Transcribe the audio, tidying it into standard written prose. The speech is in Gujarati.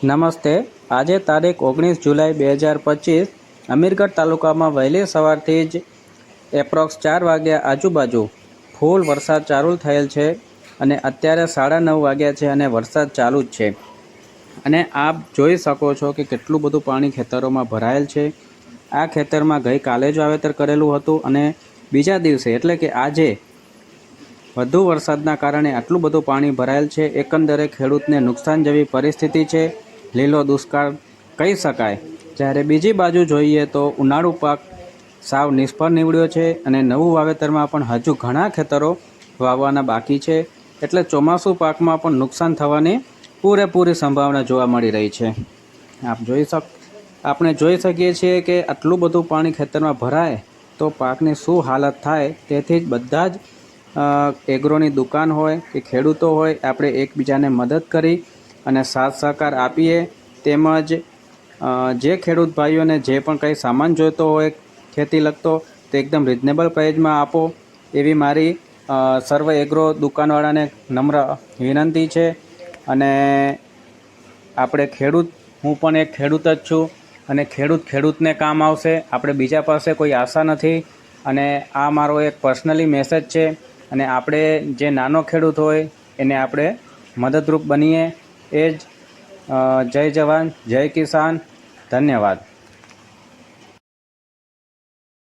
નમસ્તે। આજે તારીખ 19 જુલાઈ 2025 અમીરગઢ તાલુકામાં વહેલી સવારથી જ એપ્રોક્સ 4 વાગ્યા આજુબાજુ ફૂલ વરસાદ ચાલુ થયેલ છે અને અત્યારે 9:30 વાગ્યા છે અને વરસાદ ચાલુ જ છે। અને આપ જોઈ શકો છો કે કેટલું બધું પાણી ખેતરોમાં ભરાયેલ છે। આ ખેતરમાં ગઈકાલે જ વાવેતર કરેલું હતું અને બીજા દિવસે એટલે કે આજે વધુ વરસાદના કારણે આટલું બધું પાણી ભરાયેલ છે। એકંદરે ખેડૂતને નુકસાન જેવી પરિસ્થિતિ છે। લીલો દુષ્કાળ કહી શકાય। જ્યારે બીજી બાજુ જોઈએ તો ઉનાળુ પાક સાવ નિષ્ફળ નીવડ્યો છે અને નવું વાવેતરમાં પણ હજુ ઘણા ખેતરો વાવવાના બાકી છે। એટલે ચોમાસું પાકમાં પણ નુકસાન થવાની પૂરેપૂરી સંભાવના જોવા મળી રહી છે। આપણે જોઈ શકીએ છીએ કે આટલું બધું પાણી ખેતરમાં ભરાય તો પાકની શું હાલત થાય। તેથી જ બધા જ એગ્રોની દુકાન હોય કે ખેડૂતો હોય, આપણે એકબીજાને મદદ કરી અને સાથ સહકાર આપીએ। તેમજ જે ખેડૂત ભાઈઓને જે પણ કંઈ સામાન જોઈતો હોય ખેતી લગતો તો એકદમ રિઝનેબલ પ્રાઇઝમાં આપો એવી મારી સર્વ એગ્રો દુકાનવાળાને નમ્ર વિનંતી છે। અને હું પણ એક ખેડૂત જ છું અને ખેડૂતને કામ આવશે। આપણે બીજા પાસે કોઈ આશા નથી અને આ મારો એક પર્સનલી મેસેજ છે અને આપણે જે નાનો ખેડૂત હોય એને આપણે મદદરૂપ બનીએ। એ જ જય જવાન જય કિસાન। ધન્યવાદ।